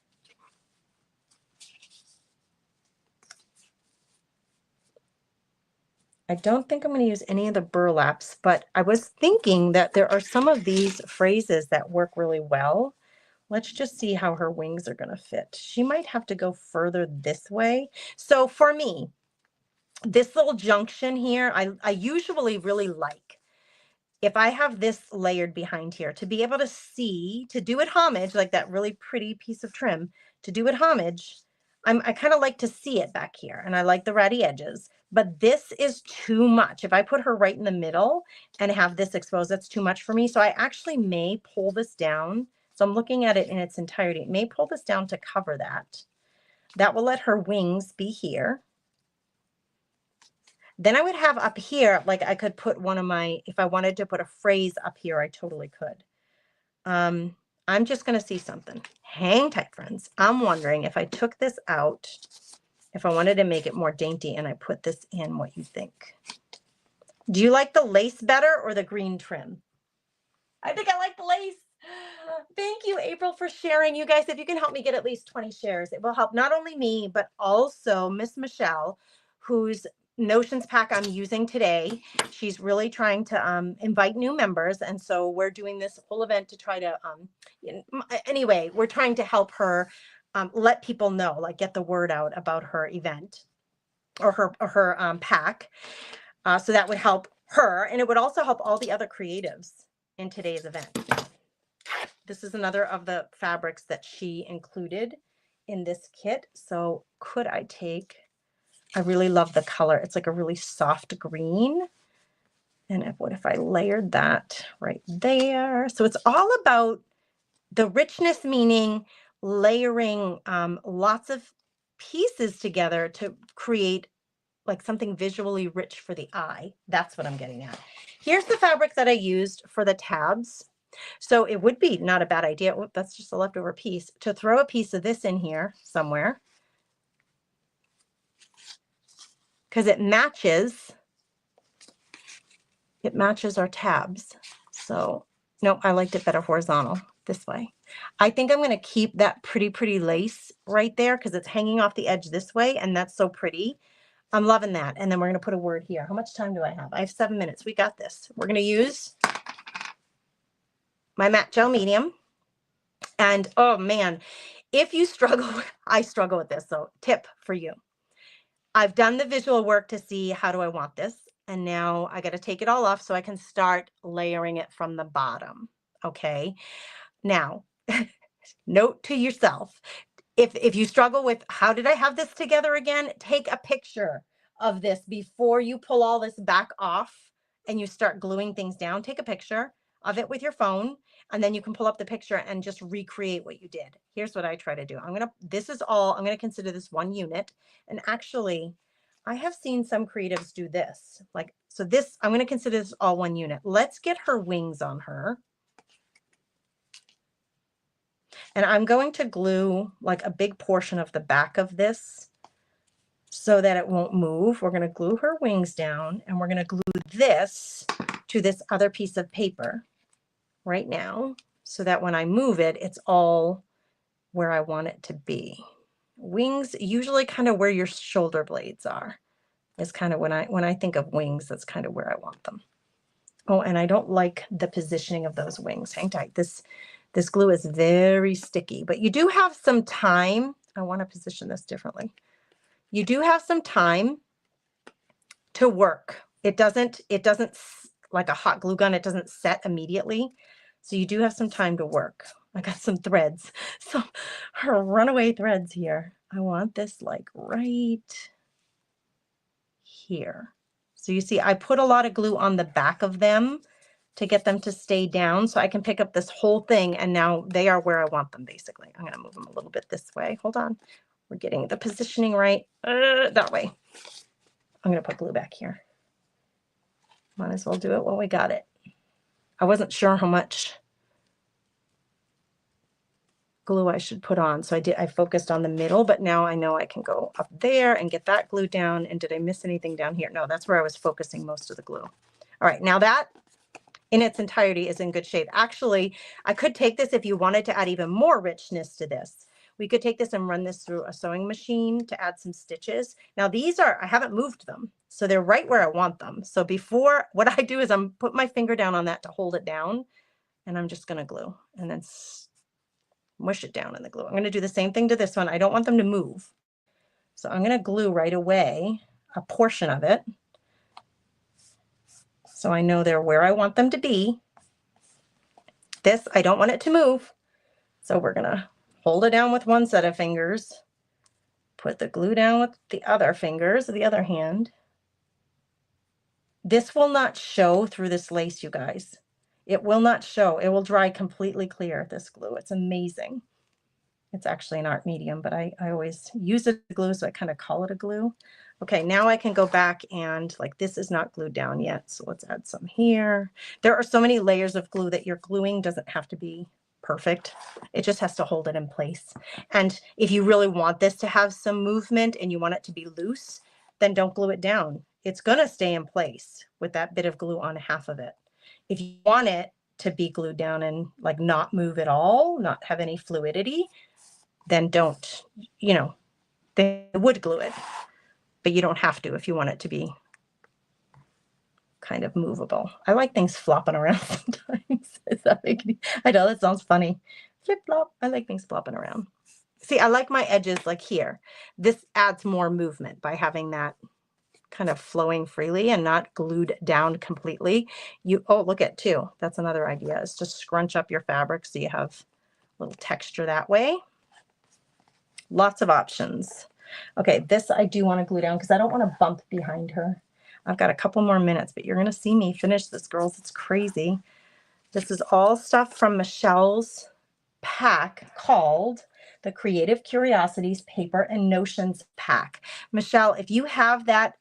I don't think I'm going to use any of the burlaps, but I was thinking that there are some of these phrases that work really well. Let's just see how her wings are going to fit. She might have to go further this way. So for me, this little junction here, I usually really like, if I have this layered behind here, to be able to see, to do it homage, like that really pretty piece of trim, to do it homage, I kind of like to see it back here, and I like the ratty edges, but this is too much. If I put her right in the middle and have this exposed, that's too much for me. So I actually may pull this down. So I'm looking at it in its entirety. May pull this down to cover that. That will let her wings be here. Then I would have up here, like I could put one of my, if I wanted to put a phrase up here, I totally could. I'm just going to see something. Hang tight, friends. I'm wondering if I took this out, if I wanted to make it more dainty and I put this in, what you think. Do you like the lace better or the green trim? I think I like the lace. Thank you, April, for sharing. You guys, if you can help me get at least 20 shares, it will help not only me, but also Miss Michelle, whose Notions pack I'm using today. She's really trying to invite new members. And so we're doing this whole event to try to, anyway, we're trying to help her let people know, like get the word out about her event or her pack. So that would help her. And it would also help all the other creatives in today's event. This is another of the fabrics that she included in this kit. So could I take, I really love the color. It's like a really soft green. And what if I layered that right there? So it's all about the richness, meaning layering lots of pieces together to create like something visually rich for the eye. That's what I'm getting at. Here's the fabric that I used for the tabs. So it would be not a bad idea. Whoop, that's just a leftover piece, to throw a piece of this in here somewhere, because it matches our tabs. So no, I liked it better horizontal this way. I think I'm going to keep that pretty lace right there because it's hanging off the edge this way, and that's so pretty. I'm loving that. And then we're going to put a word here. How much time do I have? I have 7 minutes. We got this. We're going to use my matte gel medium. And oh man, if you struggle, I struggle with this. So tip for you. I've done the visual work to see how do I want this. And now I got to take it all off so I can start layering it from the bottom. Okay. Now, note to yourself, if you struggle with how did I have this together again, take a picture of this before you pull all this back off and you start gluing things down, take a picture of it with your phone, and then you can pull up the picture and just recreate what you did. Here's what I try to do. I'm going to consider this one unit. And actually, I have seen some creatives do this. Like, so this, I'm going to consider this all one unit. Let's get her wings on her. And I'm going to glue like a big portion of the back of this so that it won't move. We're going to glue her wings down, and we're going to glue this to this other piece of paper right now, so that when I move it, it's all where I want it to be. Wings, usually kind of where your shoulder blades are, is kind of when I think of wings, that's kind of where I want them. Oh, and I don't like the positioning of those wings. Hang tight. This glue is very sticky, but you do have some time. I want to position this differently. You do have some time to work. It doesn't like a hot glue gun, it doesn't set immediately. So you do have some time to work. I got some threads, some her runaway threads here. I want this like right here. So you see, I put a lot of glue on the back of them to get them to stay down, so I can pick up this whole thing, and now they are where I want them, basically. I'm going to move them a little bit this way. Hold on. We're getting the positioning right. That way. I'm going to put glue back here. Might as well do it while we got it. I wasn't sure how much glue I should put on, so I focused on the middle, but now I know I can go up there and get that glue down. And did I miss anything down here? No, that's where I was focusing most of the glue. All right, now that in its entirety is in good shape. Actually, I could take this, if you wanted to add even more richness to this, we could take this and run this through a sewing machine to add some stitches. Now these are, I haven't moved them, so they're right where I want them. So before, what I do is I'm put my finger down on that to hold it down, and I'm just going to glue and then mush it down in the glue. I'm going to do the same thing to this one. I don't want them to move. So I'm going to glue right away a portion of it, so I know they're where I want them to be. This, I don't want it to move. So we're going to hold it down with one set of fingers, put the glue down with the other fingers of the other hand. This will not show through this lace, you guys. It will not show. It will dry completely clear, this glue. It's amazing. It's actually an art medium, but I always use it as glue, so I kind of call it a glue. Okay, now I can go back and, like, this is not glued down yet, so let's add some here. There are so many layers of glue that your gluing doesn't have to be perfect. It just has to hold it in place. And if you really want this to have some movement and you want it to be loose, then don't glue it down. It's going to stay in place with that bit of glue on half of it. If you want it to be glued down and like not move at all, not have any fluidity, then don't, you know, they would glue it, but you don't have to if you want it to be kind of movable. I like things flopping around sometimes. Does that make any, I know that sounds funny. Flip flop. I like things flopping around. See, I like my edges like here. This adds more movement by having that kind of flowing freely and not glued down completely. Oh, look at too. That's another idea, is just scrunch up your fabric so you have a little texture that way. Lots of options. Okay, this I do want to glue down because I don't want to bump behind her. I've got a couple more minutes, but you're going to see me finish this, girls. It's crazy. This is all stuff from Michelle's pack called the Creative Curiosities Paper and Notions Pack. Michelle, if you have that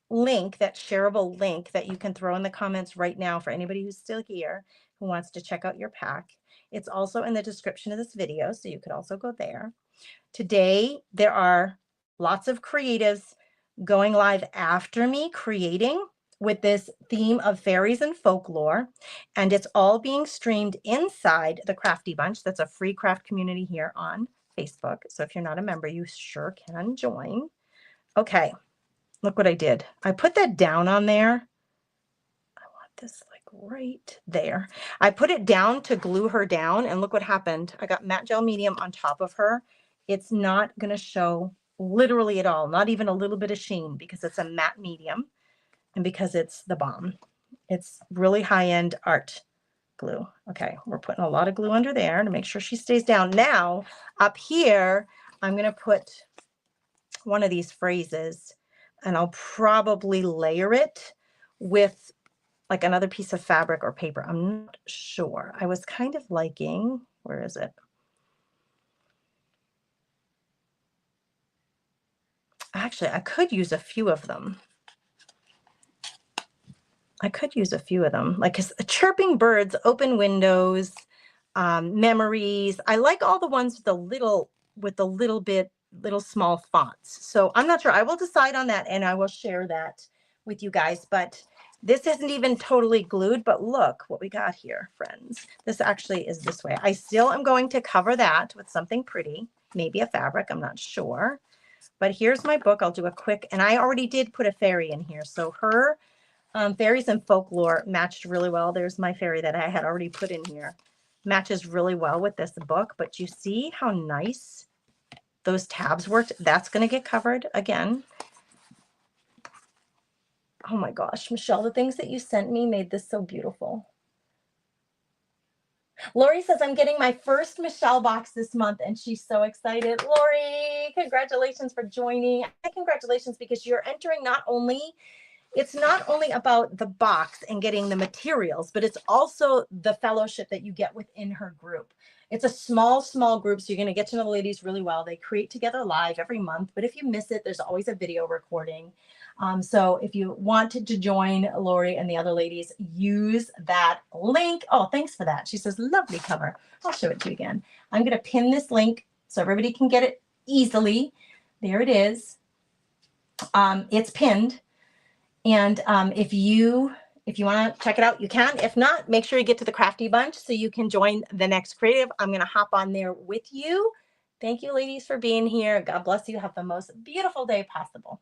link, that shareable link that you can throw in the comments right now for anybody who's still here who wants to check out your pack, it's also in the description of this video, so you could also go there. Today, there are lots of creatives going live after me creating with this theme of fairies and folklore, and it's all being streamed inside the Crafty Bunch. That's a free craft community here on Facebook. So if you're not a member, you sure can join. Okay, look what I did. I put that down on there. I want this like right there. I put it down to glue her down, and look what happened. I got matte gel medium on top of her. It's not going to show literally at all, not even a little bit of sheen, because it's a matte medium and because it's the bomb. It's really high-end art glue. Okay, we're putting a lot of glue under there to make sure she stays down. Now, up here, I'm going to put one of these phrases, and I'll probably layer it with like another piece of fabric or paper. I'm not sure. I was kind of liking, where is it? Actually, I could use a few of them. I could use a few of them, like chirping birds, open windows, memories. I like all the ones with the little small fonts. So I'm not sure. I will decide on that and I will share that with you guys. But this isn't even totally glued, but look what we got here, friends. This actually is this way. I still am going to cover that with something pretty, maybe a fabric. I'm not sure. But here's my book. I'll do a quick, and I already did put a fairy in here. So her Fairies and Folklore matched really well. There's my fairy that I had already put in here. Matches really well with this book, but you see how nice those tabs worked? That's going to get covered again. Oh my gosh, Michelle, the things that you sent me made this so beautiful. Lori says, I'm getting my first Michelle box this month, and she's so excited. Lori, congratulations for joining. Congratulations, because you're entering it's not only about the box and getting the materials, but it's also the fellowship that you get within her group. It's a small group, so you're going to get to know the ladies really well. They create together live every month, but if you miss it, there's always a video recording. So if you wanted to join Lori and the other ladies, use that link. Oh, thanks for that. She says, lovely cover. I'll show it to you again. I'm going to pin this link so everybody can get it easily. There it is. It's pinned. And if you want to check it out, you can. If not, make sure you get to the Crafty Bunch so you can join the next creative. I'm going to hop on there with you. Thank you, ladies, for being here. God bless you. Have the most beautiful day possible.